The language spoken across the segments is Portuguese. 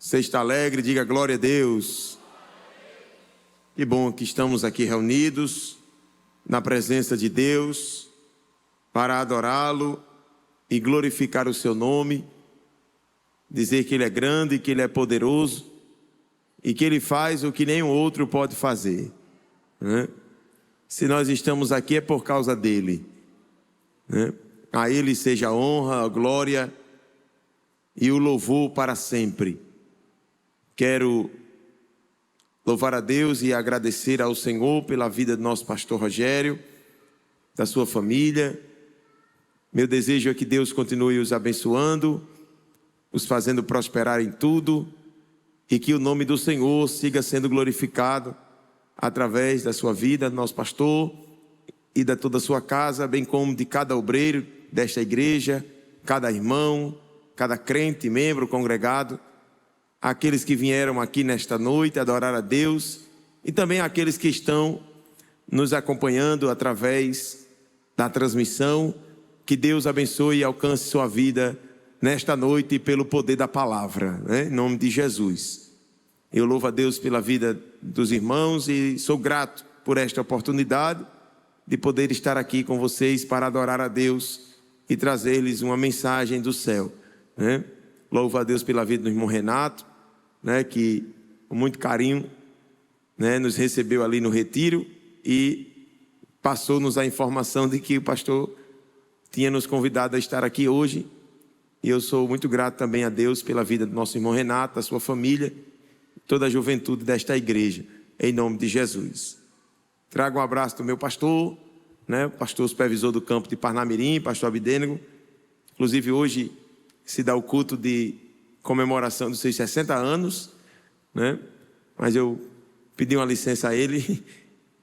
Você está alegre? Diga glória a Deus. Que bom que estamos aqui reunidos na presença de Deus para adorá-lo e glorificar o seu nome, dizer que Ele é grande, que Ele é poderoso e que Ele faz o que nenhum outro pode fazer, né? Se nós estamos aqui é por causa dEle, né? A Ele seja a honra, a glória e o louvor para sempre. Quero louvar a Deus e agradecer ao Senhor pela vida do nosso pastor Rogério, da sua família. Meu desejo é que Deus continue os abençoando, os fazendo prosperar em tudo, e que o nome do Senhor siga sendo glorificado através da sua vida, do nosso pastor e de toda a sua casa, bem como de cada obreiro desta igreja, cada irmão, cada crente, membro, congregado, aqueles que vieram aqui nesta noite adorar a Deus e também aqueles que estão nos acompanhando através da transmissão. Que Deus abençoe e alcance sua vida nesta noite pelo poder da palavra, né? Em nome de Jesus. Eu louvo a Deus pela vida dos irmãos e sou grato por esta oportunidade de poder estar aqui com vocês para adorar a Deus e trazer-lhes uma mensagem do céu, né? Louvo a Deus pela vida do irmão Renato, né, que com muito carinho, né, nos recebeu ali no retiro e passou-nos a informação de que o pastor tinha nos convidado a estar aqui hoje. E eu sou muito grato também a Deus pela vida do nosso irmão Renato, da sua família, toda a juventude desta igreja, em nome de Jesus. Trago um abraço do meu pastor, né, o pastor supervisor do campo de Parnamirim, pastor Abidênego. Inclusive hoje se dá o culto de comemoração dos seus 60 anos, né? Mas eu pedi uma licença a ele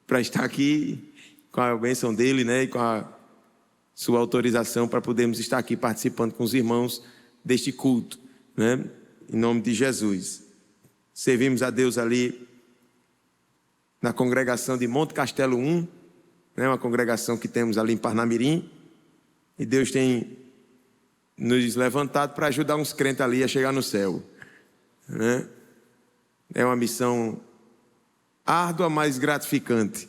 para estar aqui com a bênção dele, né? E com a sua autorização para podermos estar aqui participando com os irmãos deste culto, né? Em nome de Jesus. Servimos a Deus ali na congregação de Monte Castelo 1, né? Uma congregação que temos ali em Parnamirim, e Deus tem nos levantado para ajudar uns crentes ali a chegar no céu, né? É uma missão árdua, mas gratificante,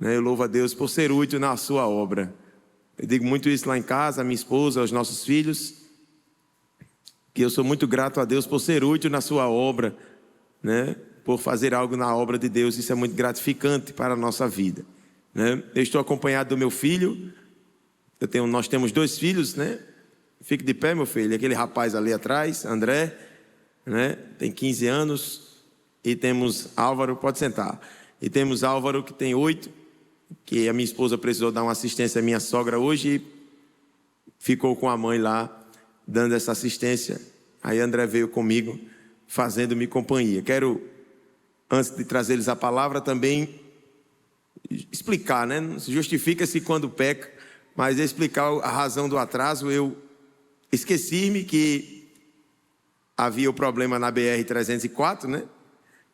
né? Eu louvo a Deus por ser útil na sua obra. Eu digo muito isso lá em casa, a minha esposa, aos nossos filhos, que eu sou muito grato a Deus por ser útil na sua obra, né? Por fazer algo na obra de Deus. Isso é muito gratificante para a nossa vida, né? Eu estou acompanhado do meu filho. Nós temos 2 filhos, né? Fique de pé, meu filho. Aquele rapaz ali atrás, André, né? Tem 15 anos. E temos Álvaro, pode sentar. E temos Álvaro, que tem 8, que a minha esposa precisou dar uma assistência à minha sogra hoje e ficou com a mãe lá, dando essa assistência. Aí André veio comigo, fazendo-me companhia. Quero, antes de trazer-lhes a palavra, também explicar, né? Justifica-se quando peca, mas explicar a razão do atraso. Eu esqueci-me que havia o problema na BR-304, né?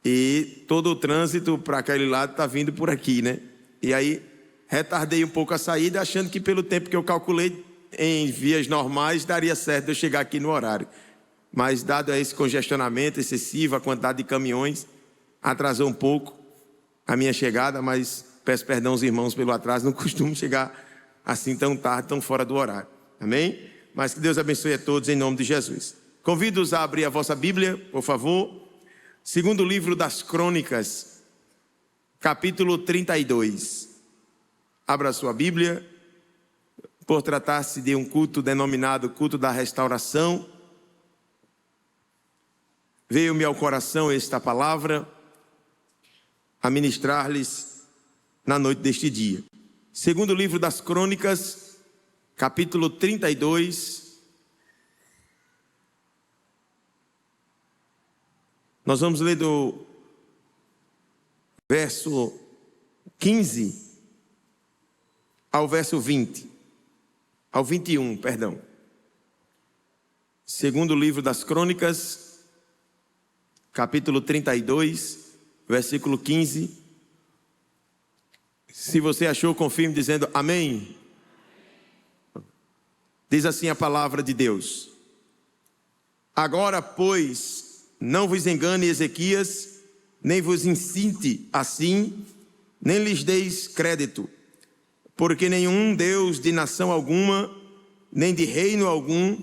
E todo o trânsito para aquele lado está vindo por aqui, né? E aí retardei um pouco a saída, achando que pelo tempo que eu calculei em vias normais daria certo eu chegar aqui no horário. Mas dado esse congestionamento excessivo, a quantidade de caminhões, atrasou um pouco a minha chegada, mas peço perdão aos irmãos pelo atraso, não costumo chegar assim tão tarde, tão fora do horário. Amém? Mas que Deus abençoe a todos em nome de Jesus. Convido-os a abrir a vossa Bíblia, por favor. Segundo livro das Crônicas, capítulo 32. Abra a sua Bíblia. Por tratar-se de um culto denominado culto da restauração, veio-me ao coração esta palavra a ministrar-lhes na noite deste dia. Segundo livro das Crônicas, capítulo 32. Nós vamos ler do verso 15 ao verso 20. Ao 21, perdão. Segundo livro das Crônicas, capítulo 32, versículo 15. Se você achou, confirme dizendo amém. Diz assim a palavra de Deus: Agora, pois, não vos engane Ezequias, nem vos incite assim, nem lhes deis crédito, porque nenhum Deus de nação alguma, nem de reino algum,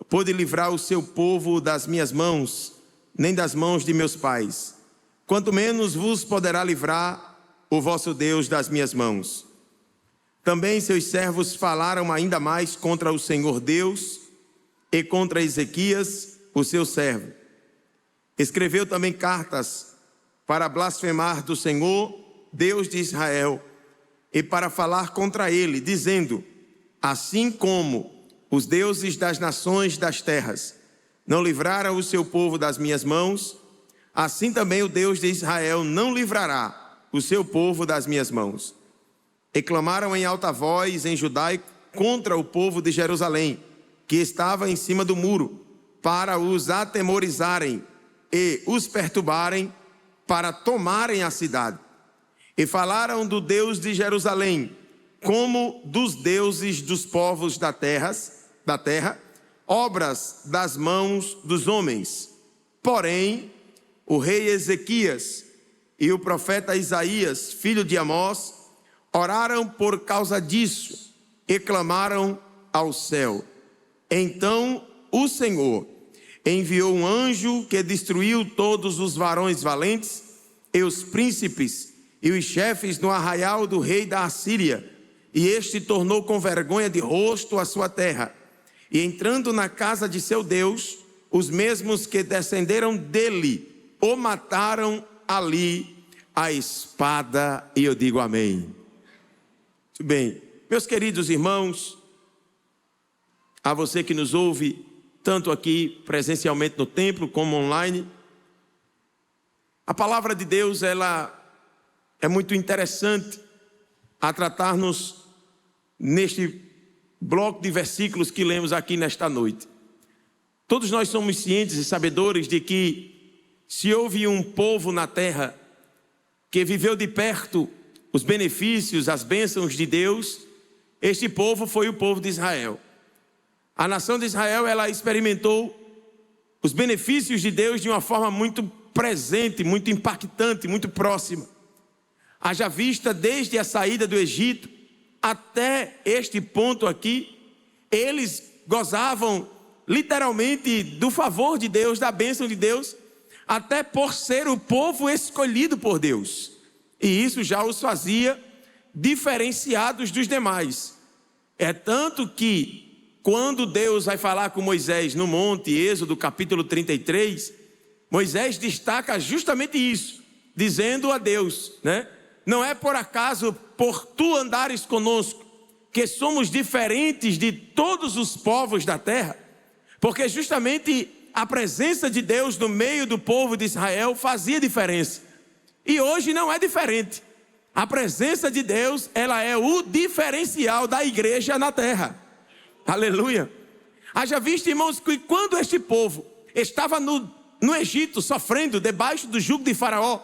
pôde livrar o seu povo das minhas mãos, nem das mãos de meus pais. Quanto menos vos poderá livrar o vosso Deus das minhas mãos. Também seus servos falaram ainda mais contra o Senhor Deus e contra Ezequias, o seu servo. Escreveu também cartas para blasfemar do Senhor, Deus de Israel, e para falar contra ele, dizendo: assim como os deuses das nações das terras não livraram o seu povo das minhas mãos, assim também o Deus de Israel não livrará o seu povo das minhas mãos. E clamaram em alta voz em judaico contra o povo de Jerusalém, que estava em cima do muro, para os atemorizarem e os perturbarem, para tomarem a cidade. E falaram do Deus de Jerusalém, como dos deuses dos povos da terra, obras das mãos dos homens. Porém, o rei Ezequias e o profeta Isaías, filho de Amós, oraram por causa disso e clamaram ao céu. Então o Senhor enviou um anjo que destruiu todos os varões valentes e os príncipes e os chefes no arraial do rei da Assíria, e este tornou com vergonha de rosto a sua terra. E entrando na casa de seu Deus, os mesmos que descenderam dele o mataram ali a espada. E eu digo amém. Muito bem, meus queridos irmãos, a você que nos ouve, tanto aqui presencialmente no templo como online, a palavra de Deus, ela é muito interessante a tratar-nos neste bloco de versículos que lemos aqui nesta noite. Todos nós somos cientes e sabedores de que se houve um povo na terra que viveu de perto os benefícios, as bênçãos de Deus, este povo foi o povo de Israel. A nação de Israel, ela experimentou os benefícios de Deus de uma forma muito presente, muito impactante, muito próxima. Haja vista desde a saída do Egito até este ponto aqui, eles gozavam literalmente do favor de Deus, da bênção de Deus, até por ser o povo escolhido por Deus. E isso já os fazia diferenciados dos demais. É tanto que quando Deus vai falar com Moisés no monte, Êxodo capítulo 33, Moisés destaca justamente isso, dizendo a Deus, né? Não é por acaso, por tu andares conosco, que somos diferentes de todos os povos da terra, porque justamente a presença de Deus no meio do povo de Israel fazia diferença. E hoje não é diferente. A presença de Deus, ela é o diferencial da igreja na terra. Aleluia. Haja visto, irmãos, que quando este povo estava no Egito, sofrendo debaixo do jugo de Faraó,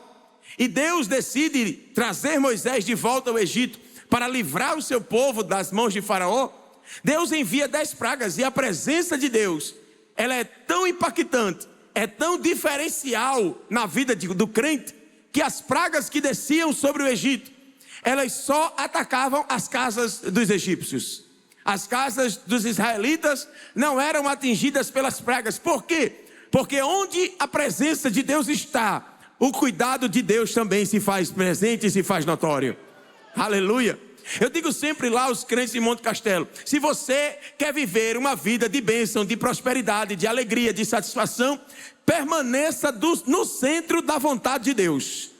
e Deus decide trazer Moisés de volta ao Egito para livrar o seu povo das mãos de Faraó, Deus envia 10 pragas, e a presença de Deus, ela é tão impactante, é tão diferencial na vida do crente, que as pragas que desciam sobre o Egito, elas só atacavam as casas dos egípcios. As casas dos israelitas não eram atingidas pelas pragas. Por quê? Porque onde a presença de Deus está, o cuidado de Deus também se faz presente e se faz notório. Aleluia. Eu digo sempre lá aos crentes de Monte Castelo: se você quer viver uma vida de bênção, de prosperidade, de alegria, de satisfação, permaneça no centro da vontade de Deus.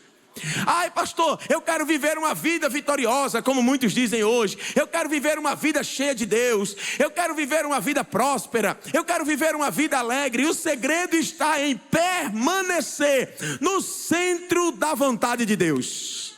Ai, pastor, eu quero viver uma vida vitoriosa, como muitos dizem hoje. Eu quero viver uma vida cheia de Deus. Eu quero viver uma vida próspera. Eu quero viver uma vida alegre. E o segredo está em permanecer no centro da vontade de Deus.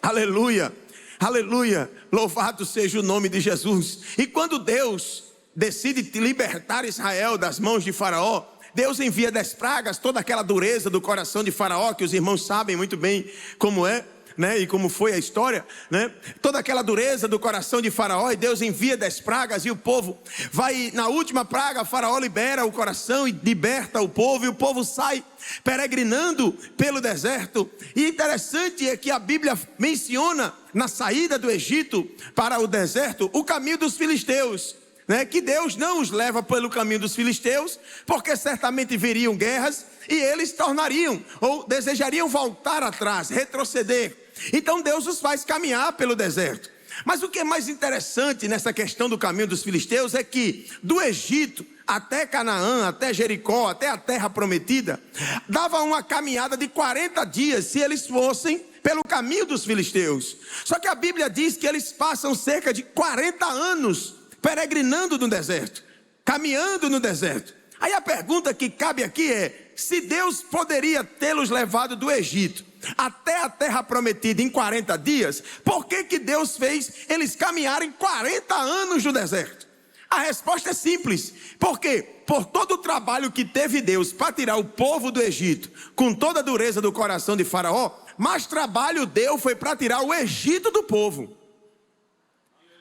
Aleluia, aleluia. Louvado seja o nome de Jesus. E quando Deus decide libertar Israel das mãos de Faraó, Deus envia 10 pragas, toda aquela dureza do coração de Faraó, que os irmãos sabem muito bem como é, né? E como foi a história, né? Toda aquela dureza do coração de Faraó, e Deus envia 10 pragas, e o povo vai, na última praga, Faraó libera o coração e liberta o povo, e o povo sai peregrinando pelo deserto. E interessante é que a Bíblia menciona na saída do Egito para o deserto o caminho dos filisteus, né? Que Deus não os leva pelo caminho dos filisteus, porque certamente viriam guerras e eles tornariam ou desejariam voltar atrás, retroceder. Então Deus os faz caminhar pelo deserto. Mas o que é mais interessante nessa questão do caminho dos filisteus é que do Egito até Canaã, até Jericó, até a terra prometida, dava uma caminhada de 40 dias se eles fossem pelo caminho dos filisteus. Só que a Bíblia diz que eles passam cerca de 40 anos peregrinando no deserto, caminhando no deserto. Aí a pergunta que cabe aqui é: se Deus poderia tê-los levado do Egito até a terra prometida em 40 dias, por que Deus fez eles caminharem 40 anos no deserto? A resposta é simples, porque por todo o trabalho que teve Deus para tirar o povo do Egito, com toda a dureza do coração de Faraó, mais trabalho deu foi para tirar o Egito do povo.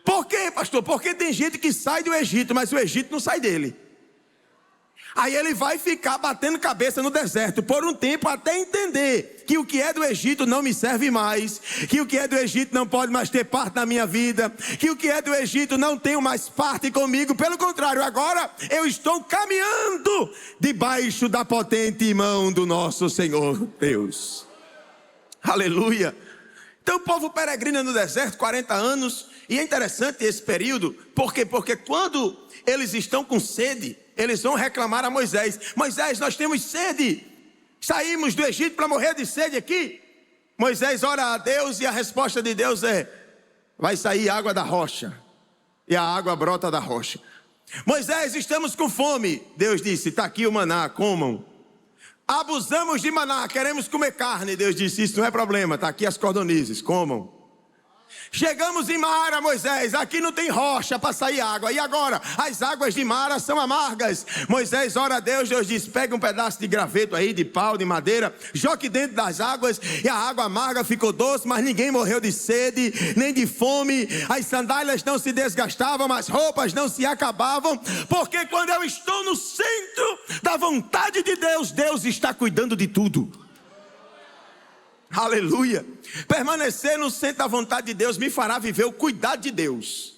Por quê, pastor? Porque tem gente que sai do Egito, mas o Egito não sai dele. Aí ele vai ficar batendo cabeça no deserto por um tempo, até entender que o que é do Egito não me serve mais, que o que é do Egito não pode mais ter parte na minha vida, que o que é do Egito não tem mais parte comigo. Pelo contrário, agora eu estou caminhando debaixo da potente mão do nosso Senhor Deus. Aleluia. Então o povo peregrina no deserto 40 anos, e é interessante esse período, por quê? Porque quando eles estão com sede, eles vão reclamar a Moisés: Moisés, nós temos sede, saímos do Egito para morrer de sede aqui. Moisés ora a Deus e a resposta de Deus é: vai sair água da rocha, e a água brota da rocha. Moisés, estamos com fome. Deus disse: está aqui o maná, comam. Abusamos de maná, queremos comer carne. Deus disse: isso não é problema, está aqui as cordonizes, comam. Chegamos em Mara, Moisés, aqui não tem rocha para sair água, e agora? As águas de Mara são amargas. Moisés ora a Deus, Deus diz: pega um pedaço de graveto aí, de pau, de madeira, jogue dentro das águas, e a água amarga ficou doce, mas ninguém morreu de sede, nem de fome. As sandálias não se desgastavam, as roupas não se acabavam, porque quando eu estou no centro da vontade de Deus, Deus está cuidando de tudo. Aleluia. Permanecer no centro da vontade de Deus me fará viver o cuidado de Deus.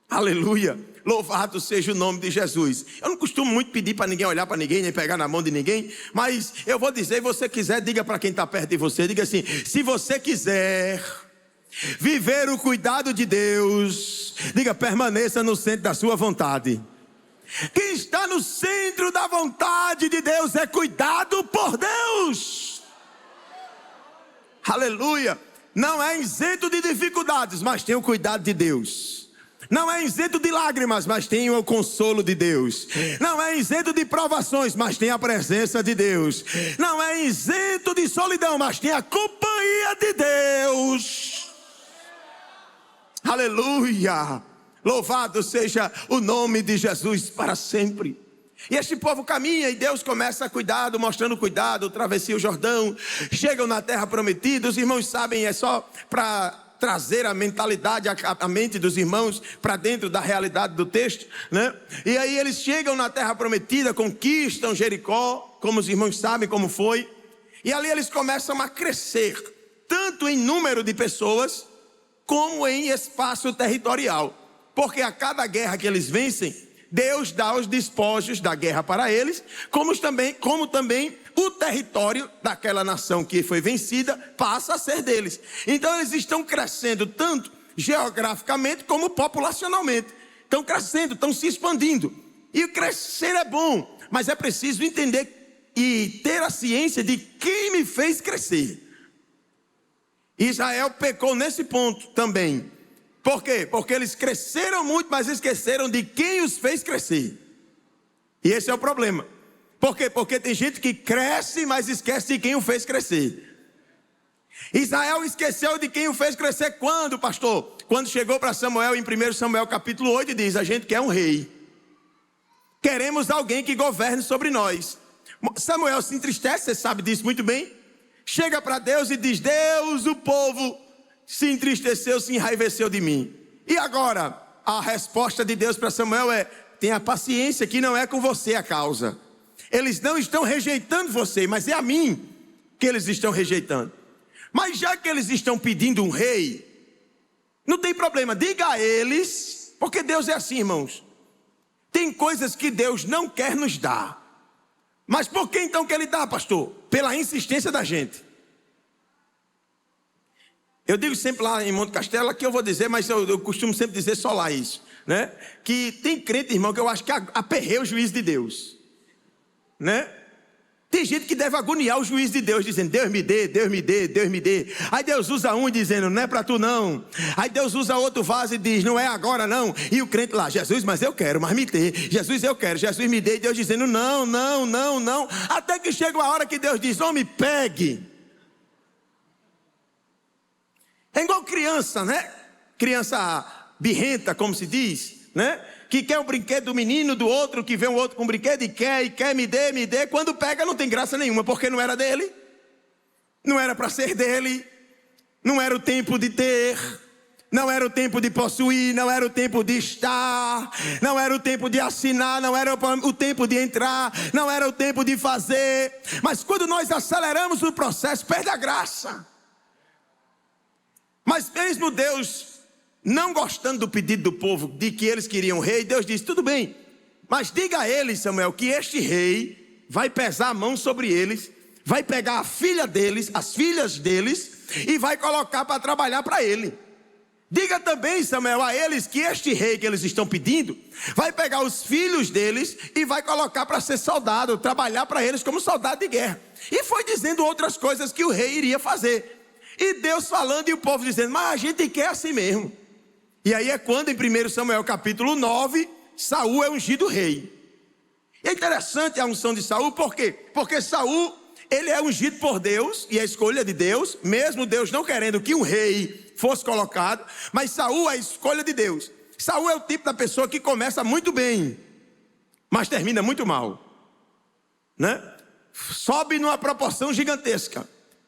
Aleluia. Louvado seja o nome de Jesus. Eu não costumo muito pedir para ninguém olhar para ninguém, nem pegar na mão de ninguém, mas eu vou dizer: se você quiser, diga para quem está perto de você, diga assim: se você quiser viver o cuidado de Deus, diga, permaneça no centro da sua vontade. Quem está no centro da vontade de Deus é cuidado por Deus. Aleluia. Não é isento de dificuldades, mas tem o cuidado de Deus. Não é isento de lágrimas, mas tem o consolo de Deus. Não é isento de provações, mas tem a presença de Deus. Não é isento de solidão, mas tem a companhia de Deus. Aleluia. Louvado seja o nome de Jesus para sempre. E este povo caminha, e Deus começa a cuidado, mostrando cuidado, travessia o Jordão, chegam na terra prometida. Os irmãos sabem, é só para trazer a mentalidade, a mente dos irmãos para dentro da realidade do texto, né? E aí eles chegam na terra prometida, conquistam Jericó, como os irmãos sabem como foi, e ali eles começam a crescer, tanto em número de pessoas, como em espaço territorial, porque a cada guerra que eles vencem, Deus dá os despojos da guerra para eles, como também o território daquela nação que foi vencida passa a ser deles. Então eles estão crescendo tanto geograficamente como populacionalmente. Estão crescendo, estão se expandindo. E crescer é bom, mas é preciso entender e ter a ciência de quem me fez crescer. Israel pecou nesse ponto também. Por quê? Porque eles cresceram muito, mas esqueceram de quem os fez crescer. E esse é o problema. Por quê? Porque tem gente que cresce, mas esquece de quem o fez crescer. Israel esqueceu de quem o fez crescer quando, pastor? Quando chegou para Samuel, em 1 Samuel capítulo 8, diz: a gente quer um rei. Queremos alguém que governe sobre nós. Samuel se entristece, você sabe disso muito bem. chega para Deus e diz: Deus, o povo se entristeceu, se enraiveceu de mim. E agora, a resposta de Deus para Samuel é: tenha paciência, que não é com você a causa. Eles não estão rejeitando você, mas é a mim que eles estão rejeitando. Mas já que eles estão pedindo um rei, não tem problema, diga a eles, porque Deus é assim, irmãos. Tem coisas que Deus não quer nos dar. Mas por que então que Ele dá, pastor? Pela insistência da gente. Eu digo sempre lá em Monte Castelo, aqui eu vou dizer, mas eu costumo sempre dizer só lá isso, né? Que tem crente, irmão, que eu acho que aperreia o juízo de Deus, né? Tem gente que deve agoniar o juízo de Deus, dizendo: Deus me dê, Deus me dê, Deus me dê. Aí Deus usa um dizendo: não é para tu não. Aí Deus usa outro vaso e diz: não é agora não. E o crente lá: Jesus, mas eu quero, mas me dê. Jesus, eu quero, Jesus me dê. E Deus dizendo: não, não, não, não. Até que chega a hora que Deus diz: homem, pegue. É igual criança, né? Criança birrenta, como se diz, né? Que quer o brinquedo do menino, do outro, que vê um outro com brinquedo e quer, me dê. Quando pega não tem graça nenhuma, porque não era dele, não era para ser dele, não era o tempo de ter, não era o tempo de possuir, não era o tempo de estar, não era o tempo de assinar, não era o tempo de entrar, não era o tempo de fazer. Mas quando nós aceleramos o processo, perde a graça. Mas mesmo Deus não gostando do pedido do povo de que eles queriam rei, Deus disse: tudo bem, mas diga a eles, Samuel, que este rei vai pesar a mão sobre eles, vai pegar a filha deles, as filhas deles, e vai colocar para trabalhar para ele. Diga também, Samuel, a eles que este rei que eles estão pedindo vai pegar os filhos deles e vai colocar para ser soldado, trabalhar para eles como soldado de guerra. E foi dizendo outras coisas que o rei iria fazer. E Deus falando e o povo dizendo: mas a gente quer assim mesmo. E aí é quando em 1 Samuel capítulo 9, Saul é ungido rei. E é interessante a unção de Saul, por quê? Porque Saul, ele é ungido por Deus, e a escolha de Deus, mesmo Deus não querendo que um rei fosse colocado, mas Saul é a escolha de Deus. Saul é o tipo da pessoa que começa muito bem, mas termina muito mal, né? Sobe numa proporção gigantesca.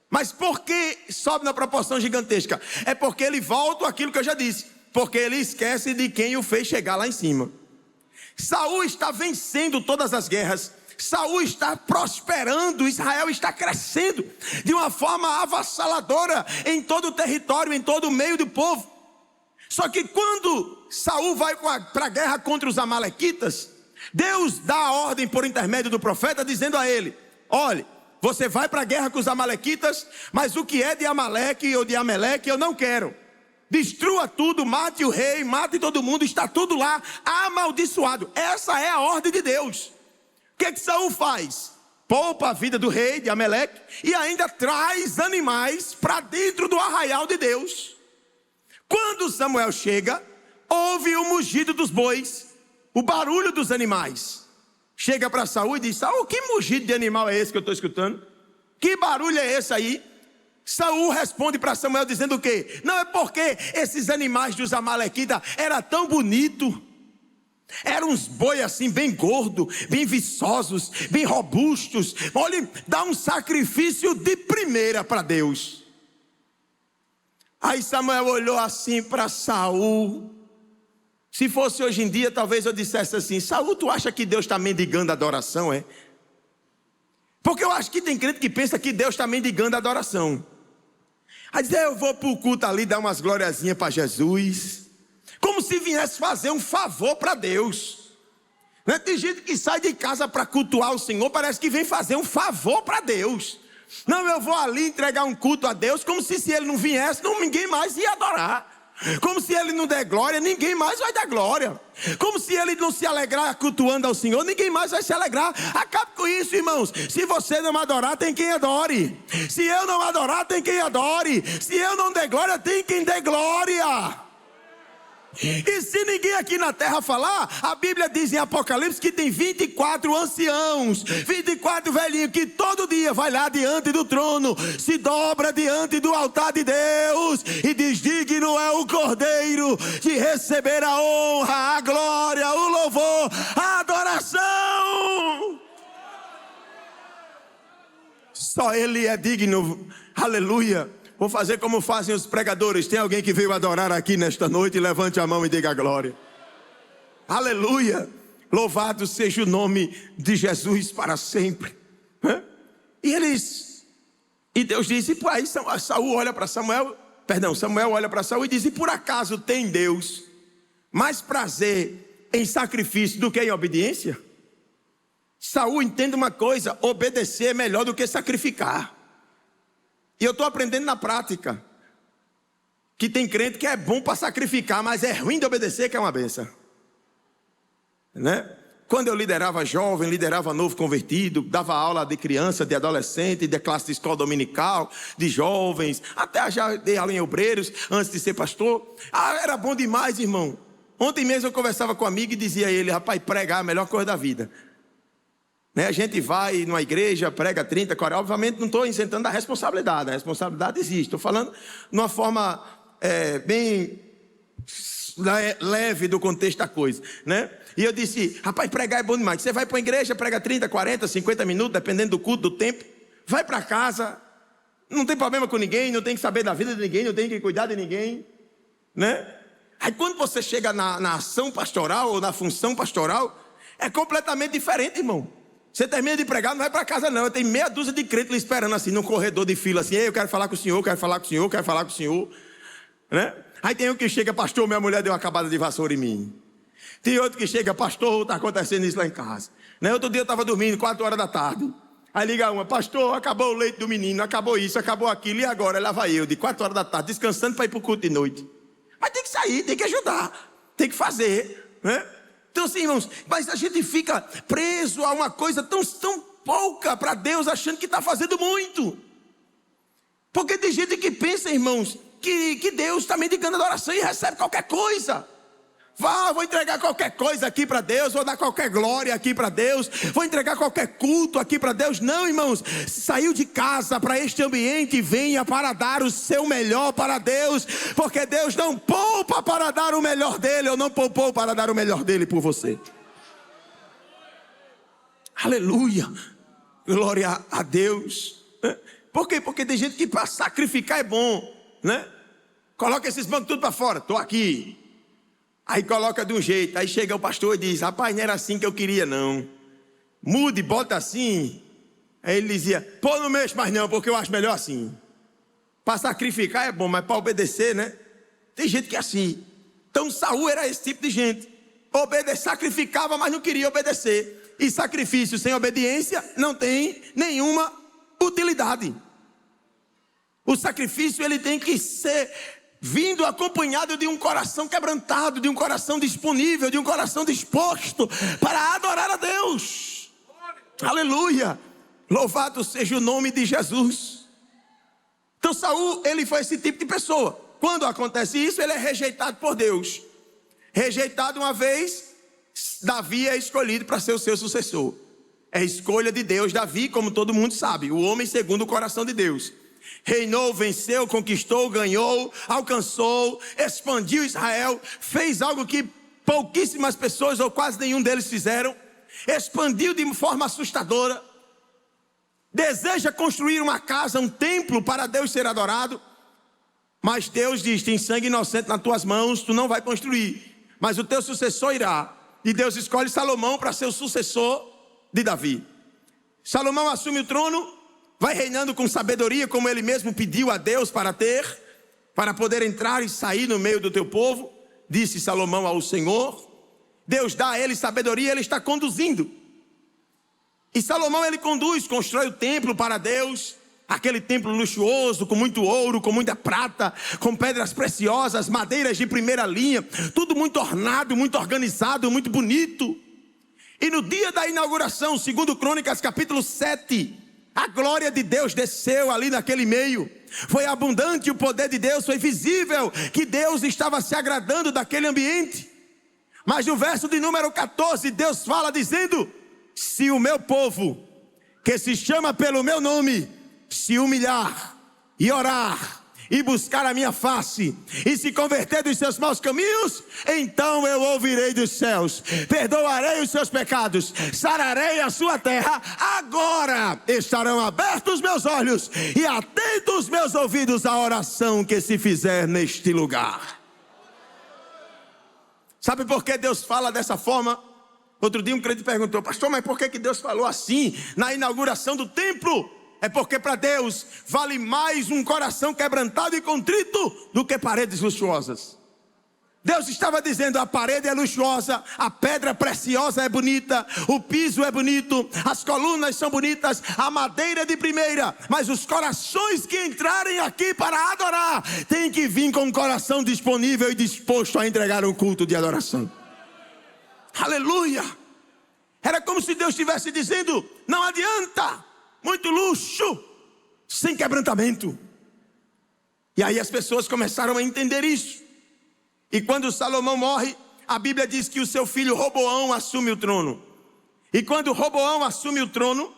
Mas por que sobe na proporção gigantesca? É porque ele volta àquilo que eu já disse, porque ele esquece de quem o fez chegar lá em cima. Saul está vencendo todas as guerras, Saul está prosperando, Israel está crescendo de uma forma avassaladora em todo o território, em todo o meio do povo. Só que quando Saul vai para a guerra contra os amalequitas, Deus dá a ordem por intermédio do profeta, dizendo a ele: olhe, você vai para a guerra com os amalequitas, mas o que é de Amaleque ou de Ameleque eu não quero. Destrua tudo, mate o rei, mate todo mundo, está tudo lá amaldiçoado. Essa é a ordem de Deus. O que Saul faz? Poupa a vida do rei de Ameleque e ainda traz animais para dentro do arraial de Deus. Quando Samuel chega, ouve o mugido dos bois, o barulho dos animais. Chega para Saul e diz: Saul, que mugido de animal é esse que eu estou escutando? Que barulho é esse aí? Saul responde para Samuel dizendo o quê? Não, é porque esses animais dos amalequitas eram tão bonitos. Eram uns boi assim, bem gordos, bem viçosos, bem robustos. Olha, dá um sacrifício de primeira para Deus. Aí Samuel olhou assim para Saul. Se fosse hoje em dia, talvez eu dissesse assim: Saul, tu acha que Deus está mendigando adoração, é? Porque eu acho que tem crente que pensa que Deus está mendigando adoração. Aí diz: eu vou para o culto ali dar umas gloriazinhas para Jesus, como se viesse fazer um favor para Deus, né? Tem gente que sai de casa para cultuar o Senhor, parece que vem fazer um favor para Deus. Não, eu vou ali entregar um culto a Deus, como se ele não viesse, ninguém mais ia adorar. Como se ele não der glória, ninguém mais vai dar glória. Como se ele não se alegrar cultuando ao Senhor, ninguém mais vai se alegrar. Acabe com isso, irmãos. Se você não adorar, tem quem adore. Se eu não adorar, tem quem adore. Se eu não der glória, tem quem dê glória. E se ninguém aqui na terra falar, a Bíblia diz em Apocalipse que tem 24 anciãos, 24 velhinhos, que todo dia vai lá diante do trono, se dobra diante do altar de Deus e diz: digno é o Cordeiro de receber a honra, a glória, o louvor, a adoração. Só Ele é digno. Aleluia. Vou fazer como fazem os pregadores. Tem alguém que veio adorar aqui nesta noite? Levante a mão e diga glória. Aleluia. Louvado seja o nome de Jesus para sempre. E Deus disse, e aí Samuel olha para Samuel olha para Saul e diz, e por acaso tem Deus mais prazer em sacrifício do que em obediência? Saul entende uma coisa, obedecer é melhor do que sacrificar. E eu estou aprendendo na prática, que tem crente que é bom para sacrificar, mas é ruim de obedecer, que é uma benção, né? Quando eu liderava jovem, liderava novo convertido, dava aula de criança, de adolescente, de classe de escola dominical, de jovens, até já dei aula em obreiros, antes de ser pastor. Era bom demais, irmão. Ontem mesmo eu conversava com um amigo e dizia a ele, rapaz, pregar é a melhor coisa da vida. Né? A gente vai numa igreja, prega 30, 40, obviamente não estou isentando a responsabilidade existe. Estou falando de uma forma bem leve do contexto da coisa, né? E eu disse, rapaz, pregar é bom demais. Você vai para a igreja, prega 30, 40, 50 minutos, dependendo do culto, do tempo. Vai para casa, não tem problema com ninguém, não tem que saber da vida de ninguém, não tem que cuidar de ninguém, né? Aí quando você chega na ação pastoral ou na função pastoral, é completamente diferente, irmão. Você termina de pregar, não vai para casa não. Tem meia dúzia de crentes lhe esperando assim, num corredor de fila assim, eu quero falar com o senhor, quero falar com o senhor, quero falar com o senhor, né? Aí tem um que chega, pastor, minha mulher deu uma acabada de vassoura em mim. Tem outro que chega, pastor, está acontecendo isso lá em casa, né? Outro dia eu estava dormindo, 4 horas da tarde. Aí liga uma, pastor, acabou o leite do menino, acabou isso, acabou aquilo, e agora? Lá vai eu, de 4 horas da tarde, descansando para ir para o culto de noite. Mas tem que sair, tem que ajudar, tem que fazer, né? Então assim, irmãos, mas a gente fica preso a uma coisa tão pouca para Deus, achando que está fazendo muito. Porque tem gente que pensa, irmãos, que Deus está medicando a adoração e recebe qualquer coisa. Vou entregar qualquer coisa aqui para Deus, vou dar qualquer glória aqui para Deus, vou entregar qualquer culto aqui para Deus. Não, irmãos, saiu de casa para este ambiente, venha para dar o seu melhor para Deus, porque Deus não poupa para dar o melhor dele, ou não poupou para dar o melhor dele por você. Aleluia, glória a Deus. Por quê? Porque tem gente que para sacrificar é bom, né? Coloca esses bancos tudo para fora, estou aqui. Aí coloca de um jeito, aí chega o pastor e diz, rapaz, não era assim que eu queria não. Mude, bota assim. Aí ele dizia, pô, não mexe mais não, porque eu acho melhor assim. Para sacrificar é bom, mas para obedecer, né? Tem gente que é assim. Então Saul era esse tipo de gente. Sacrificava, mas não queria obedecer. E sacrifício sem obediência não tem nenhuma utilidade. O sacrifício ele tem que ser vindo acompanhado de um coração quebrantado, de um coração disponível, de um coração disposto para adorar a Deus. Aleluia, louvado seja o nome de Jesus. Então Saul, ele foi esse tipo de pessoa. Quando acontece isso, ele é rejeitado por Deus. Rejeitado uma vez, Davi é escolhido para ser o seu sucessor. É escolha de Deus. Davi, como todo mundo sabe, o homem segundo o coração de Deus. Reinou, venceu, conquistou, ganhou, alcançou, expandiu Israel, fez algo que pouquíssimas pessoas ou quase nenhum deles fizeram, expandiu de forma assustadora, deseja construir uma casa, um templo para Deus ser adorado, mas Deus diz, tem sangue inocente nas tuas mãos, tu não vai construir, mas o teu sucessor irá, e Deus escolhe Salomão para ser o sucessor de Davi. Salomão assume o trono, vai reinando com sabedoria, como ele mesmo pediu a Deus para ter, para poder entrar e sair no meio do teu povo, disse Salomão ao Senhor. Deus dá a ele sabedoria, ele está conduzindo. E Salomão ele conduz, constrói o templo para Deus, aquele templo luxuoso, com muito ouro, com muita prata, com pedras preciosas, madeiras de primeira linha, tudo muito ornado, muito organizado, muito bonito. E no dia da inauguração, segundo Crônicas capítulo 7, a glória de Deus desceu ali naquele meio. Foi abundante o poder de Deus, foi visível que Deus estava se agradando daquele ambiente. Mas no verso de número 14, Deus fala dizendo, se o meu povo, que se chama pelo meu nome, se humilhar e orar e buscar a minha face, e se converter dos seus maus caminhos, então eu ouvirei dos céus, perdoarei os seus pecados, sararei a sua terra. Agora estarão abertos meus olhos e atentos meus ouvidos à oração que se fizer neste lugar. Sabe por que Deus fala dessa forma? Outro dia um crente perguntou: pastor, mas por que Deus falou assim na inauguração do templo? É porque para Deus vale mais um coração quebrantado e contrito do que paredes luxuosas. Deus estava dizendo: a parede é luxuosa, a pedra preciosa é bonita, o piso é bonito, as colunas são bonitas, a madeira é de primeira, mas os corações que entrarem aqui para adorar têm que vir com o coração disponível e disposto a entregar um culto de adoração. Aleluia! Era como se Deus estivesse dizendo: não adianta muito luxo sem quebrantamento. E aí as pessoas começaram a entender isso. E quando Salomão morre, a Bíblia diz que o seu filho Roboão assume o trono. E quando Roboão assume o trono,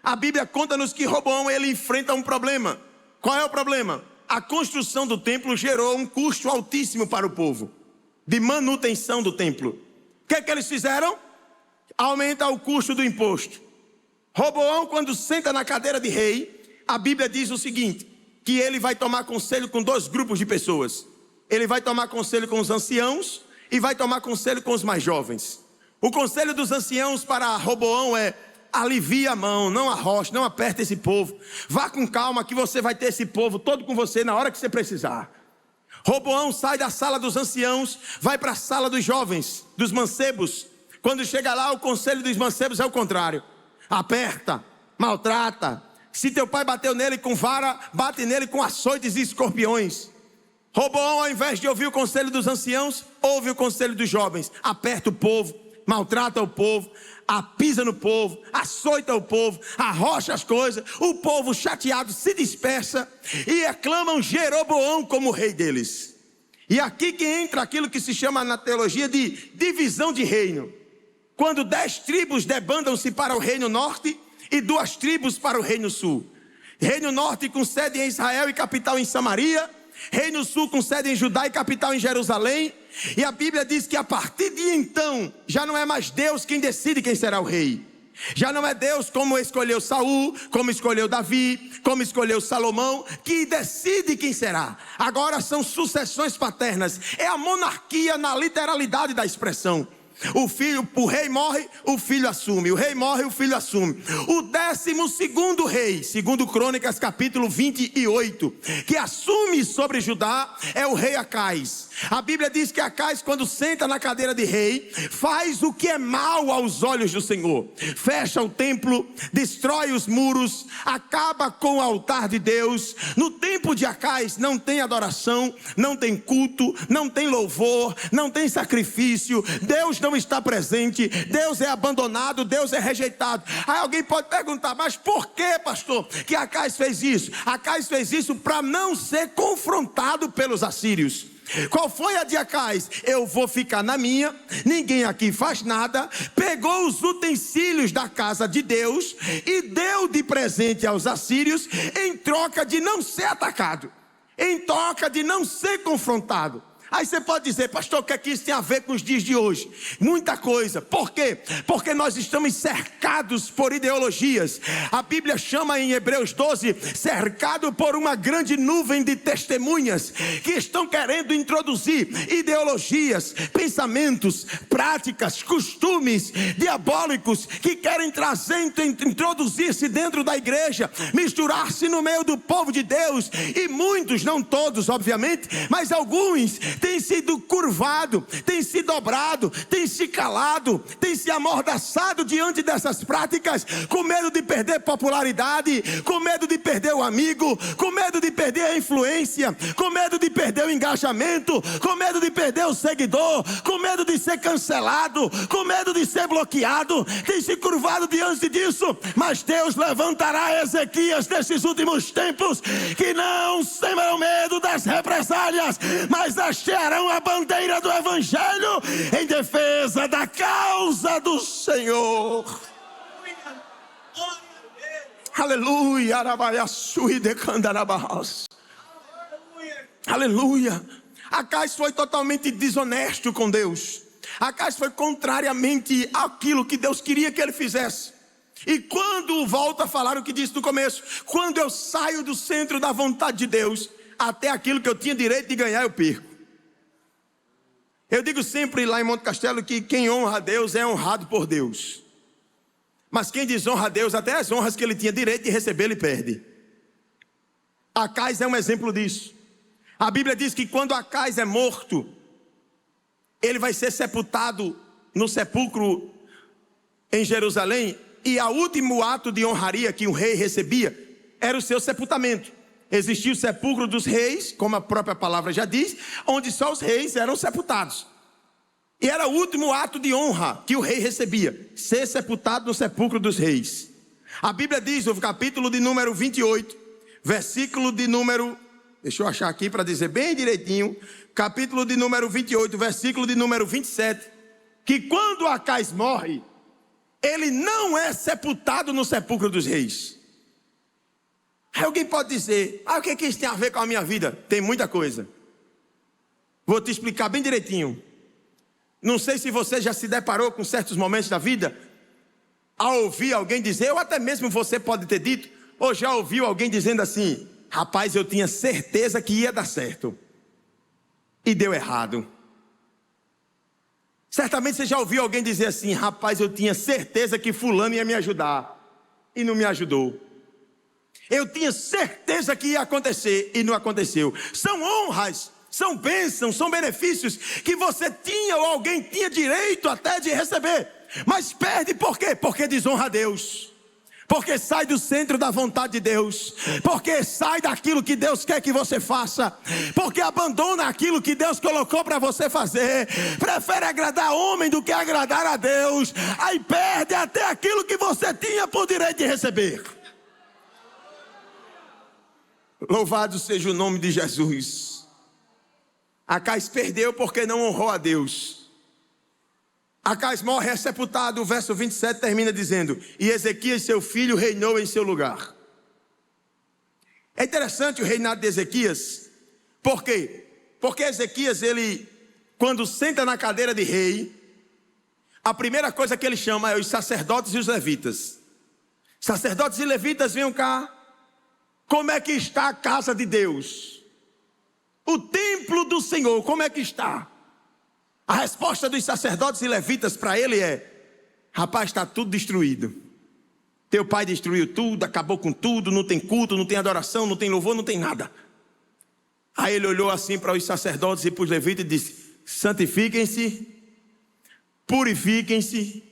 a Bíblia conta-nos que Roboão ele enfrenta um problema. Qual é o problema? A construção do templo gerou um custo altíssimo para o povo, de manutenção do templo. O que é que eles fizeram? Aumenta o custo do imposto. Roboão, quando senta na cadeira de rei, a Bíblia diz o seguinte: que ele vai tomar conselho com dois grupos de pessoas. Ele vai tomar conselho com os anciãos e vai tomar conselho com os mais jovens. O conselho dos anciãos para Roboão é: alivia a mão, não arroche, não aperta esse povo. Vá com calma que você vai ter esse povo todo com você na hora que você precisar. Roboão sai da sala dos anciãos, vai para a sala dos jovens, dos mancebos. Quando chega lá, o conselho dos mancebos é o contrário: aperta, maltrata. Se teu pai bateu nele com vara, bate nele com açoites e escorpiões. Roboão, ao invés de ouvir o conselho dos anciãos, ouve o conselho dos jovens. Aperta o povo, maltrata o povo, pisa no povo, açoita o povo, arrocha as coisas. O povo chateado se dispersa e aclamam Jeroboão como rei deles. E aqui que entra aquilo que se chama na teologia de divisão de reino. Quando 10 tribos debandam-se para o reino norte e 2 tribos para o reino sul. Reino norte com sede em Israel e capital em Samaria. Reino sul com sede em Judá e capital em Jerusalém. E a Bíblia diz que a partir de então, já não é mais Deus quem decide quem será o rei. Já não é Deus como escolheu Saul, como escolheu Davi, como escolheu Salomão, que decide quem será. Agora são sucessões paternas. É a monarquia na literalidade da expressão. O rei morre, o filho assume. O rei morre, o filho assume. O 12º rei, segundo Crônicas capítulo 28, que assume sobre Judá, é o rei Acais. A Bíblia diz que Acais, quando senta na cadeira de rei, faz o que é mal aos olhos do Senhor. Fecha o templo, destrói os muros, acaba com o altar de Deus. No tempo de Acais não tem adoração, não tem culto, não tem louvor, não tem sacrifício. Deus não está presente, Deus é abandonado, Deus é rejeitado. Aí alguém pode perguntar: mas por que, pastor, que Acais fez isso? Acais fez isso para não ser confrontado pelos assírios. Qual foi a de Acais? Eu vou ficar na minha, ninguém aqui faz nada. Pegou os utensílios da casa de Deus e deu de presente aos assírios, em troca de não ser atacado, em troca de não ser confrontado. Aí você pode dizer: pastor, o que é que isso tem a ver com os dias de hoje? Muita coisa. Por quê? Porque nós estamos cercados por ideologias. A Bíblia chama em Hebreus 12, cercado por uma grande nuvem de testemunhas, que estão querendo introduzir ideologias, pensamentos, práticas, costumes diabólicos, que querem trazer, introduzir-se dentro da igreja, misturar-se no meio do povo de Deus. E muitos, não todos obviamente, mas alguns tem sido curvado, tem se dobrado, tem se calado, tem se amordaçado diante dessas práticas, com medo de perder popularidade, com medo de perder o amigo, com medo de perder a influência, com medo de perder o engajamento, com medo de perder o seguidor, com medo de ser cancelado, com medo de ser bloqueado. Tem se curvado diante disso, mas Deus levantará Ezequias nesses últimos tempos, que não temerão medo das represálias, mas hastearão a bandeira do Evangelho em defesa da causa do Senhor. Aleluia. Aleluia. Acais foi totalmente desonesto com Deus. Acais foi contrariamente àquilo que Deus queria que ele fizesse. E quando volta a falar o que disse no começo, quando eu saio do centro da vontade de Deus, até aquilo que eu tinha direito de ganhar eu perco. Eu digo sempre lá em Monte Castelo que quem honra a Deus é honrado por Deus. Mas quem desonra a Deus, até as honras que ele tinha direito de receber, ele perde. Acais é um exemplo disso. A Bíblia diz que quando Acais é morto, ele vai ser sepultado no sepulcro em Jerusalém. E o último ato de honraria que um rei recebia era o seu sepultamento. Existia o sepulcro dos reis, como a própria palavra já diz, onde só os reis eram sepultados. E era o último ato de honra que o rei recebia, ser sepultado no sepulcro dos reis. A Bíblia diz, no capítulo de número 28, versículo de número... Deixa eu achar aqui para dizer bem direitinho. Capítulo de número 28, versículo de número 27. Que quando Acais morre, ele não é sepultado no sepulcro dos reis. Aí alguém pode dizer, o que isso tem a ver com a minha vida? Tem muita coisa. Vou te explicar bem direitinho. Não sei se você já se deparou com certos momentos da vida, ao ouvir alguém dizer, ou até mesmo você pode ter dito, ou já ouviu alguém dizendo assim, rapaz, eu tinha certeza que ia dar certo, e deu errado. Certamente você já ouviu alguém dizer assim, rapaz, eu tinha certeza que fulano ia me ajudar, e não me ajudou. Eu tinha certeza que ia acontecer, e não aconteceu. São honras, são bênçãos, são benefícios, que você tinha ou alguém tinha direito até de receber, mas perde por quê? Porque desonra a Deus. Porque sai do centro da vontade de Deus, porque sai daquilo que Deus quer que você faça, porque abandona aquilo que Deus colocou para você fazer, prefere agradar homem do que agradar a Deus, aí perde até aquilo que você tinha por direito de receber. Louvado seja o nome de Jesus. Acais perdeu porque não honrou a Deus. Acais morre, é sepultado. O verso 27 termina dizendo, e Ezequias seu filho reinou em seu lugar. É interessante o reinado de Ezequias. Por quê? Porque Ezequias, ele, quando senta na cadeira de rei, a primeira coisa que ele chama é os sacerdotes e os levitas. Sacerdotes e levitas, venham cá. Como é que está a casa de Deus? O templo do Senhor, como é que está? A resposta dos sacerdotes e levitas para ele é, rapaz, está tudo destruído. Teu pai destruiu tudo, acabou com tudo, não tem culto, não tem adoração, não tem louvor, não tem nada. Aí ele olhou assim para os sacerdotes e para os levitas e disse, santifiquem-se, purifiquem-se,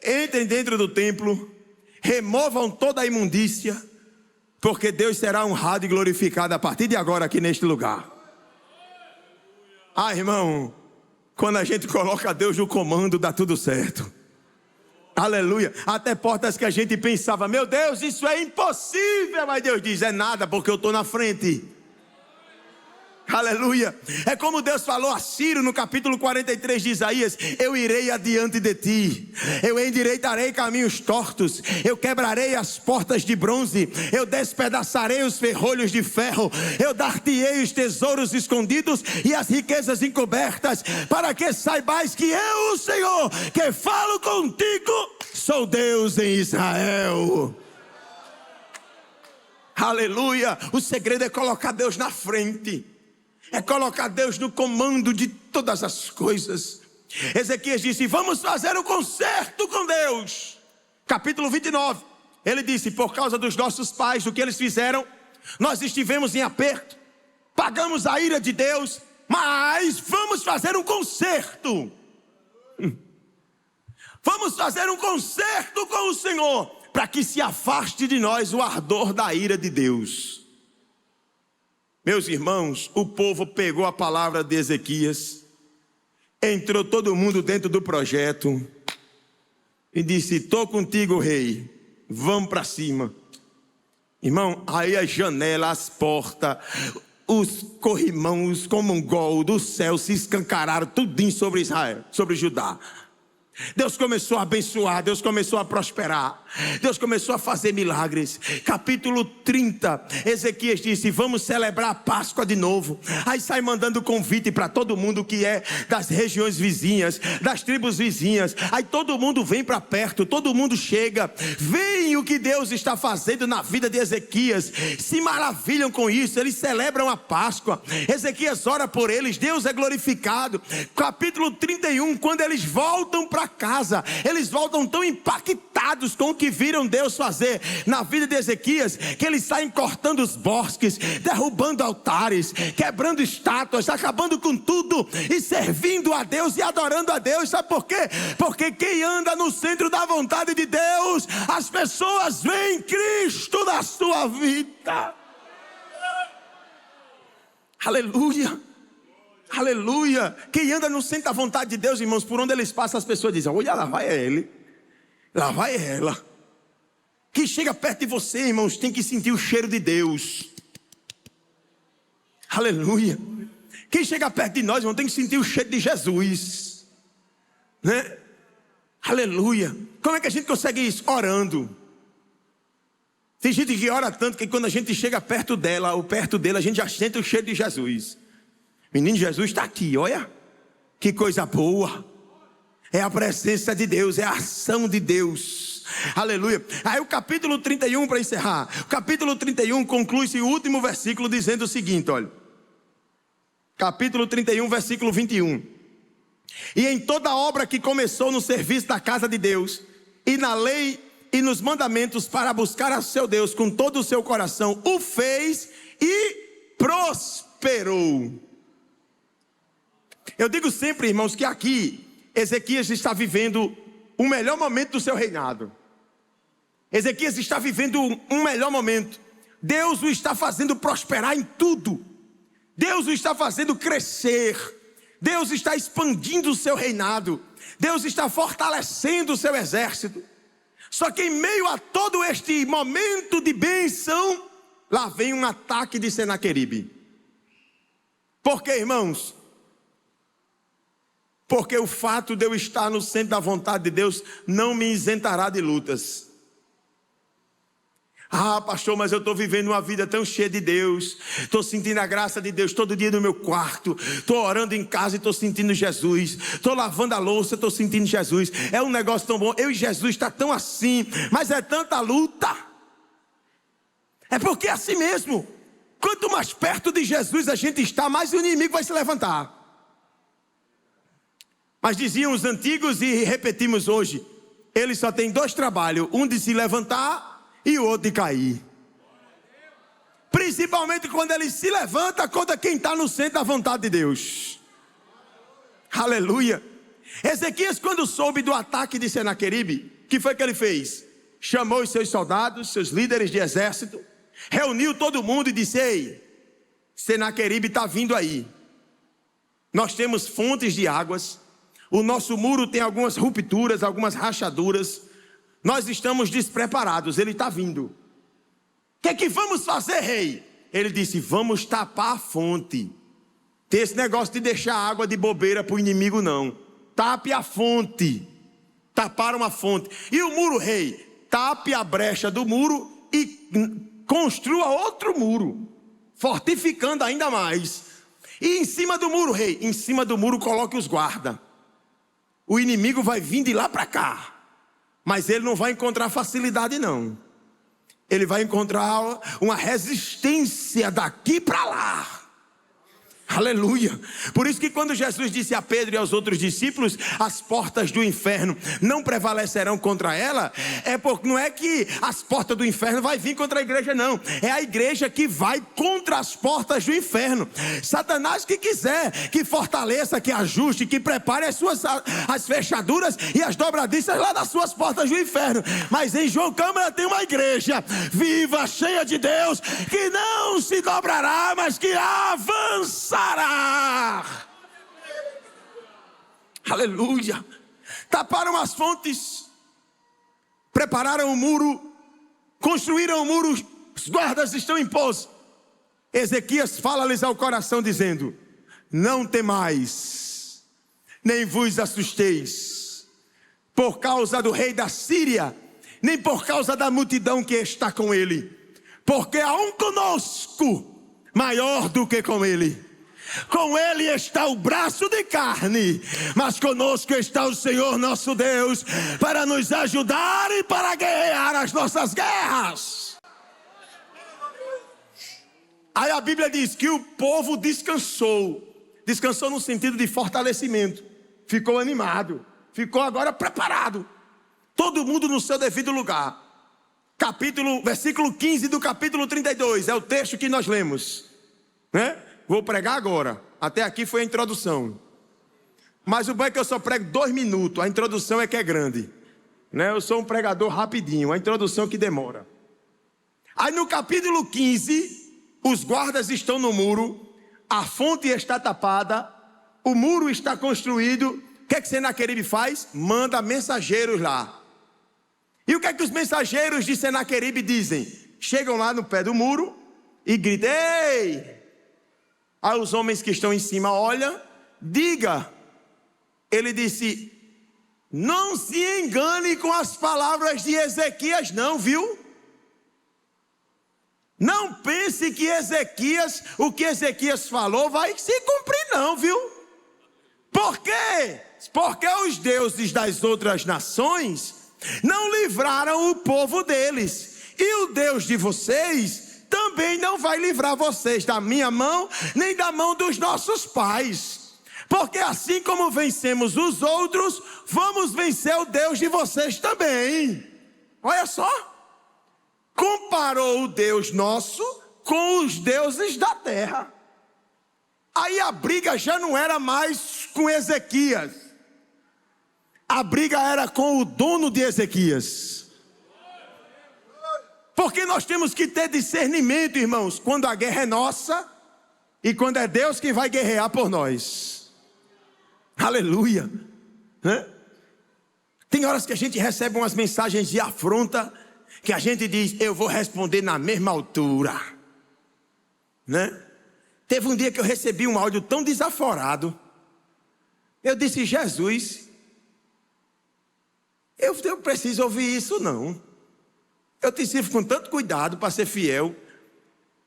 entrem dentro do templo, removam toda a imundícia, porque Deus será honrado e glorificado a partir de agora aqui neste lugar. Irmão, quando a gente coloca Deus no comando, dá tudo certo. Aleluia. Até portas que a gente pensava, meu Deus, isso é impossível. Mas Deus diz, é nada, porque eu estou na frente. Aleluia. É como Deus falou a Ciro no capítulo 43 de Isaías, eu irei adiante de ti, eu endireitarei caminhos tortos, eu quebrarei as portas de bronze, eu despedaçarei os ferrolhos de ferro, eu dar-te-ei os tesouros escondidos e as riquezas encobertas, para que saibais que eu, o Senhor, que falo contigo, sou Deus em Israel. Aleluia. O segredo é colocar Deus na frente, é colocar Deus no comando de todas as coisas. Ezequias disse, vamos fazer um concerto com Deus. Capítulo 29, ele disse, por causa dos nossos pais, do que eles fizeram, nós estivemos em aperto, pagamos a ira de Deus, mas vamos fazer um concerto. Vamos fazer um concerto com o Senhor, para que se afaste de nós o ardor da ira de Deus. Meus irmãos, o povo pegou a palavra de Ezequias, entrou todo mundo dentro do projeto e disse, estou contigo, rei, vamos para cima. Irmão, aí as janelas, as portas, os corrimãos, como um gol do céu se escancararam tudinho sobre Israel, sobre Judá. Deus começou a abençoar, Deus começou a prosperar. Deus começou a fazer milagres. Capítulo 30, Ezequias disse: vamos celebrar a Páscoa de novo. Aí sai mandando convite para todo mundo que é das regiões vizinhas, das tribos vizinhas. Aí todo mundo vem para perto, todo mundo chega, veem o que Deus está fazendo na vida de Ezequias, se maravilham com isso. Eles celebram a Páscoa. Ezequias ora por eles, Deus é glorificado. Capítulo 31, quando eles voltam para casa, eles voltam tão impactados com o que viram Deus fazer na vida de Ezequias, que eles saem cortando os bosques, derrubando altares, quebrando estátuas, acabando com tudo e servindo a Deus e adorando a Deus. Sabe por quê? Porque quem anda no centro da vontade de Deus, as pessoas veem Cristo na sua vida. Aleluia, aleluia. Quem anda no centro da vontade de Deus, irmãos, por onde eles passam, as pessoas dizem: olha, lá vai ele, lá vai ela. Quem chega perto de você, irmãos, tem que sentir o cheiro de Deus. Aleluia. Quem chega perto de nós, irmão, tem que sentir o cheiro de Jesus, né? Aleluia. Como é que a gente consegue isso? Orando. Tem gente que ora tanto que quando a gente chega perto dela ou perto dele, a gente já sente o cheiro de Jesus. Menino, Jesus está aqui, olha. Que coisa boa. É a presença de Deus, é a ação de Deus. Aleluia. Aí o capítulo 31, para encerrar. O capítulo 31 conclui-se o último versículo dizendo o seguinte, olha. Capítulo 31, versículo 21. E em toda obra que começou no serviço da casa de Deus, e na lei e nos mandamentos para buscar a seu Deus com todo o seu coração, o fez e prosperou. Eu digo sempre, irmãos, que aqui Ezequias está vivendo o melhor momento do seu reinado. Ezequias está vivendo um melhor momento. Deus o está fazendo prosperar em tudo. Deus o está fazendo crescer. Deus está expandindo o seu reinado. Deus está fortalecendo o seu exército. Só que em meio a todo este momento de bênção, lá vem um ataque de Senaqueribe. Por quê, irmãos? Porque o fato de eu estar no centro da vontade de Deus não me isentará de lutas. Ah, pastor, mas eu estou vivendo uma vida tão cheia de Deus. Estou sentindo a graça de Deus todo dia no meu quarto. Estou orando em casa e estou sentindo Jesus. Estou lavando a louça, estou sentindo Jesus. É um negócio tão bom. Eu e Jesus está tão assim. Mas é tanta luta. É porque é assim mesmo. Quanto mais perto de Jesus a gente está, mais o inimigo vai se levantar. Mas diziam os antigos e repetimos hoje: ele só tem dois trabalhos. Um de se levantar e o outro de cair. Principalmente quando ele se levanta contra quem está no centro da vontade de Deus. Aleluia. Ezequias, quando soube do ataque de Senaqueribe, o que foi que ele fez? Chamou os seus soldados, seus líderes de exército, reuniu todo mundo e disse: ei, Senaqueribe está vindo aí. Nós temos fontes de águas. O nosso muro tem algumas rupturas, algumas rachaduras. Nós estamos despreparados, ele está vindo. O que é que vamos fazer, rei? Ele disse: vamos tapar a fonte. Tem esse negócio de deixar água de bobeira para o inimigo, não. Tape a fonte. Taparam a fonte. E o muro, rei? Tape a brecha do muro e construa outro muro, fortificando ainda mais. E em cima do muro, rei? Em cima do muro coloque os guardas. O inimigo vai vir de lá para cá. Mas ele não vai encontrar facilidade, não. Ele vai encontrar uma resistência daqui para lá. Aleluia. Por isso que quando Jesus disse a Pedro e aos outros discípulos: as portas do inferno não prevalecerão contra ela, não é que as portas do inferno vai vir contra a igreja, não. É a igreja que vai contra as portas do inferno. Satanás que quiser que fortaleça, que ajuste, que prepare as fechaduras e as dobradiças lá das suas portas do inferno. Mas em João Câmara tem uma igreja viva, cheia de Deus, que não se dobrará, mas que avançará. Aleluia. Taparam as fontes, prepararam o muro, construíram o muro, os guardas estão em pós. Ezequias fala-lhes ao coração dizendo: não temais, nem vos assusteis por causa do rei da Síria, nem por causa da multidão que está com ele, porque há um conosco maior do que com ele. Com ele está o braço de carne, mas conosco está o Senhor nosso Deus, para nos ajudar e para guerrear as nossas guerras. Aí a Bíblia diz que o povo descansou. Descansou no sentido de fortalecimento. Ficou animado, ficou agora preparado. Todo mundo no seu devido lugar. Versículo 15 do capítulo 32, é o texto que nós lemos, né? Vou pregar agora. Até aqui foi a introdução. Mas o bom é que eu só prego 2 minutos. A introdução é que é grande, né? Eu sou um pregador rapidinho. A introdução que demora. Aí no capítulo 15, os guardas estão no muro. A fonte está tapada. O muro está construído. O que é que Senaqueribe faz? Manda mensageiros lá. E o que é que os mensageiros de Senaqueribe dizem? Chegam lá no pé do muro e gritam: ei! Aí os homens que estão em cima olham, diga. Ele disse: não se engane com as palavras de Ezequias não, viu? Não pense que o que Ezequias falou vai se cumprir não, viu? Por quê? Porque os deuses das outras nações não livraram o povo deles. E o Deus de vocês também não vai livrar vocês da minha mão, nem da mão dos nossos pais. Porque assim como vencemos os outros, vamos vencer o Deus de vocês também. Olha só. Comparou o Deus nosso com os deuses da terra. Aí a briga já não era mais com Ezequias. A briga era com o dono de Ezequias. Porque nós temos que ter discernimento, irmãos, quando a guerra é nossa e quando é Deus quem vai guerrear por nós. Aleluia. Né? Tem horas que a gente recebe umas mensagens de afronta que a gente diz: eu vou responder na mesma altura. Né? Teve um dia que eu recebi um áudio tão desaforado. Eu disse: Jesus, eu preciso ouvir isso não. Eu te sirvo com tanto cuidado para ser fiel.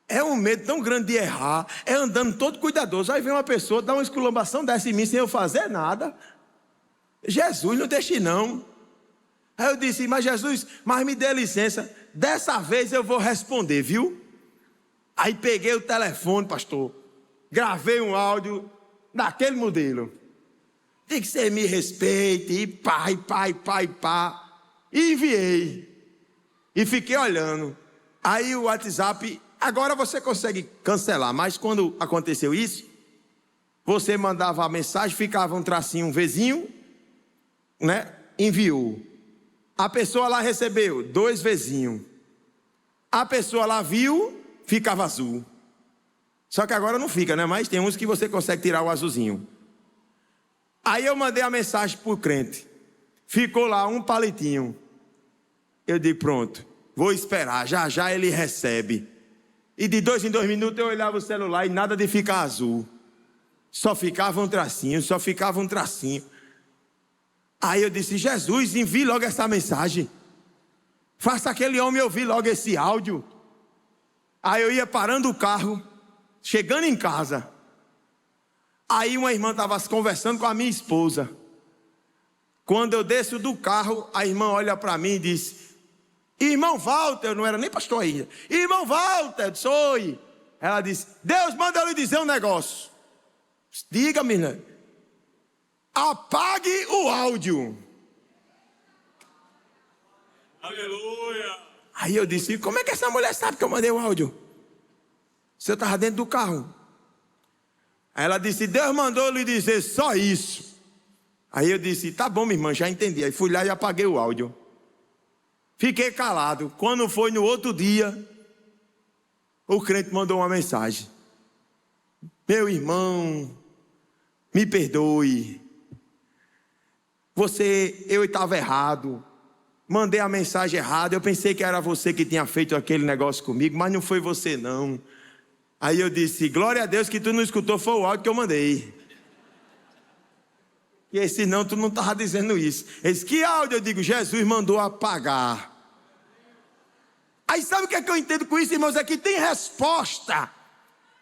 É um medo tão grande de errar. É andando todo cuidadoso. Aí vem uma pessoa, dá uma esculambação dessa em mim sem eu fazer nada. Jesus, não deixe não. Aí eu disse: mas Jesus, mas me dê licença. Dessa vez eu vou responder, viu? Aí peguei o telefone, pastor. Gravei um áudio daquele modelo. Tem que ser me respeite. E pá. E enviei. E fiquei olhando. Aí o WhatsApp, agora você consegue cancelar, mas quando aconteceu isso, você mandava a mensagem, ficava um tracinho, um Vzinho, né? Enviou. A pessoa lá recebeu 2 Vzinhos. A pessoa lá viu, ficava azul. Só que agora não fica, né? Mas tem uns que você consegue tirar o azulzinho. Aí eu mandei a mensagem para o crente. Ficou lá um palitinho. Eu digo: pronto, vou esperar, já ele recebe. E de 2 em 2 minutos eu olhava o celular e nada de ficar azul. Só ficava um tracinho. Aí eu disse: Jesus, envie logo essa mensagem. Faça aquele homem ouvir logo esse áudio. Aí eu ia parando o carro, chegando em casa. Aí uma irmã estava conversando com a minha esposa. Quando eu desço do carro, a irmã olha para mim e diz: irmão Walter, eu não era nem pastor ainda. Irmão Walter, sou. Ela disse: Deus manda eu lhe dizer um negócio. Diga, menina. Apague o áudio. Aleluia. Aí eu disse: como é que essa mulher sabe que eu mandei o áudio? Você estava dentro do carro. Aí ela disse: Deus mandou eu lhe dizer só isso. Aí eu disse: tá bom, minha irmã, já entendi. Aí fui lá e apaguei o áudio. Fiquei calado. Quando foi no outro dia, o crente mandou uma mensagem: meu irmão, me perdoe. Eu estava errado. Mandei a mensagem errada. Eu pensei que era você que tinha feito aquele negócio comigo, mas não foi você não. Aí eu disse: glória a Deus que tu não escutou, foi o áudio que eu mandei. E aí, senão tu não estava dizendo isso. Ele disse: que áudio? Eu digo: Jesus mandou apagar. Aí sabe o que é que eu entendo com isso, irmãos? É que tem resposta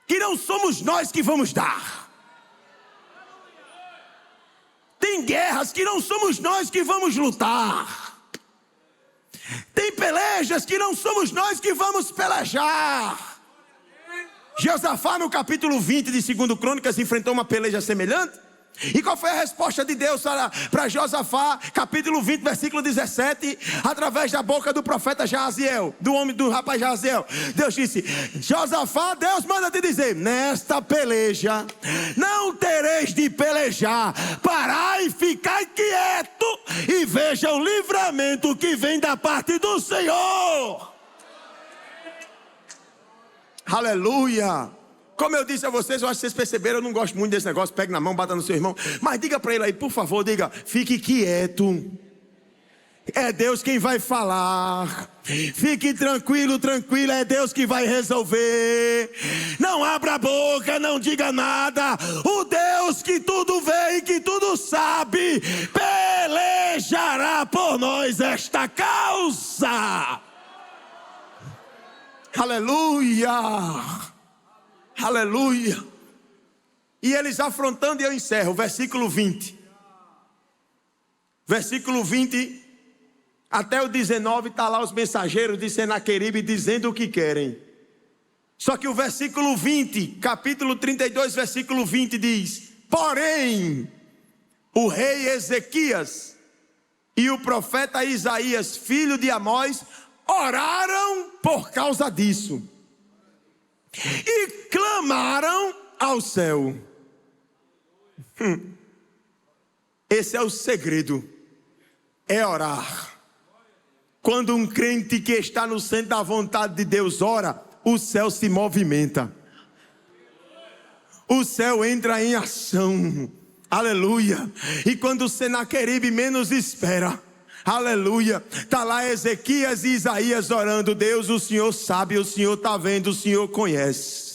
que não somos nós que vamos dar. Tem guerras que não somos nós que vamos lutar. Tem pelejas que não somos nós que vamos pelejar. Josafá, no capítulo 20 de 2 Crônicas, enfrentou uma peleja semelhante. E qual foi a resposta de Deus para Josafá? Capítulo 20, versículo 17, através da boca do profeta Jaziel, do rapaz Jaziel. Deus disse: Josafá, Deus manda te dizer: nesta peleja não tereis de pelejar, parai e ficai quieto e veja o livramento que vem da parte do Senhor. Aleluia. Como eu disse a vocês, eu acho que vocês perceberam, eu não gosto muito desse negócio, pegue na mão, bata no seu irmão, mas diga para ele aí, por favor, diga: fique quieto, é Deus quem vai falar. Fique tranquilo, tranquila, é Deus que vai resolver. Não abra a boca, não diga nada. O Deus que tudo vê e que tudo sabe, pelejará por nós esta causa. Aleluia. Aleluia. E eles afrontando, e eu encerro, versículo 20. Versículo 20 até o 19, está lá os mensageiros de Senaqueribe dizendo o que querem. Só que o versículo 20, capítulo 32, versículo 20 diz: porém, o rei Ezequias e o profeta Isaías, filho de Amós, oraram por causa disso. E clamaram ao céu. Esse é o segredo, é orar. Quando um crente que está no centro da vontade de Deus ora, o céu se movimenta. O céu entra em ação. Aleluia. E quando o Senaqueribe menos espera, aleluia, está lá Ezequias e Isaías orando: Deus, o Senhor sabe, o Senhor está vendo, o Senhor conhece.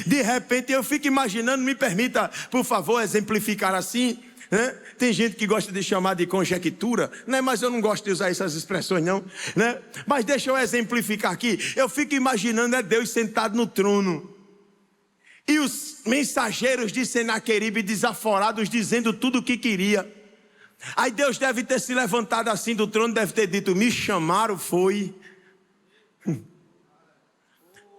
De repente eu fico imaginando, me permita, por favor, exemplificar assim, né? Tem gente que gosta de chamar de conjectura, né? Mas eu não gosto de usar essas expressões não, né? Mas deixa eu exemplificar aqui. Eu fico imaginando Deus sentado no trono, e os mensageiros de Senaqueribe desaforados, dizendo tudo o que queria. Aí Deus deve ter se levantado assim do trono, deve ter dito: me chamaram, foi.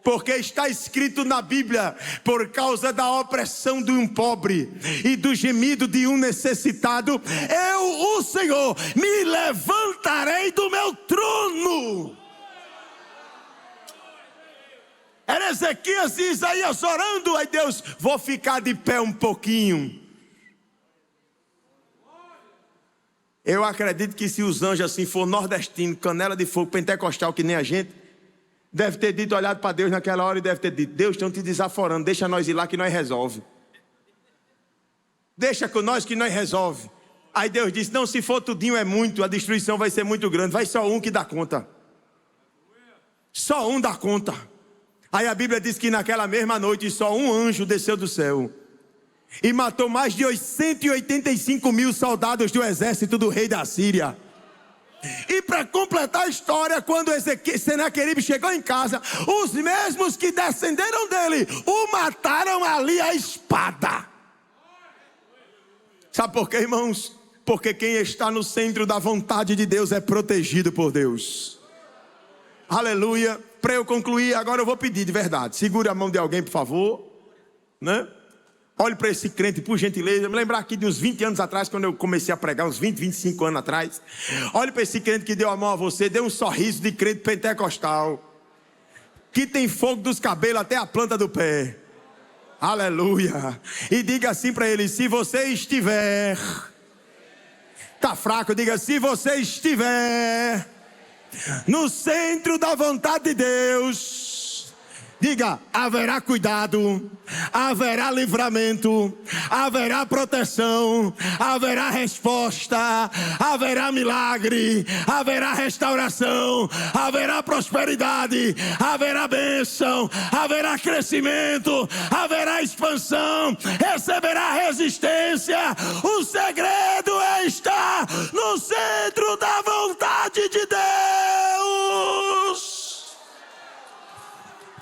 Porque está escrito na Bíblia: por causa da opressão de um pobre e do gemido de um necessitado, eu, o Senhor, me levantarei do meu trono. Era Ezequias e Isaías orando. Aí Deus: vou ficar de pé um pouquinho. Eu acredito que se os anjos assim for nordestino, canela de fogo, pentecostal que nem a gente, deve ter dito, olhado para Deus naquela hora e deve ter dito: Deus, estão te desaforando, deixa nós ir lá que nós resolve. Deixa com nós que nós resolve. Aí Deus disse: não, se for tudinho é muito, a destruição vai ser muito grande, vai só um que dá conta. Só um dá conta. Aí a Bíblia diz que naquela mesma noite só um anjo desceu do céu e matou mais de 185 mil soldados do exército do rei da Síria. E para completar a história, quando Senaqueribe chegou em casa, os mesmos que descenderam dele o mataram ali à espada. Sabe por quê, irmãos? Porque quem está no centro da vontade de Deus é protegido por Deus. Aleluia. Para eu concluir, agora eu vou pedir de verdade, segure a mão de alguém, por favor, né? Olhe para esse crente, por gentileza. Me lembrar aqui de uns 20 anos atrás, quando eu comecei a pregar, uns 20, 25 anos atrás. Olhe para esse crente que deu a mão a você, dê um sorriso de crente pentecostal, que tem fogo dos cabelos até a planta do pé. Aleluia. E diga assim para ele: se você estiver, está fraco, diga: se você estiver no centro da vontade de Deus, diga: haverá cuidado, haverá livramento, haverá proteção, haverá resposta, haverá milagre, haverá restauração, haverá prosperidade, haverá bênção, haverá crescimento, haverá expansão, receberá resistência. O segredo é estar no centro da vontade de Deus.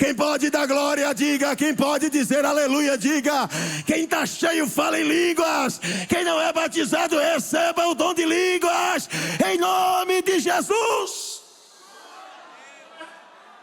Quem pode dar glória, diga. Quem pode dizer aleluia, diga. Quem está cheio, fala em línguas. Quem não é batizado, receba o dom de línguas. Em nome de Jesus.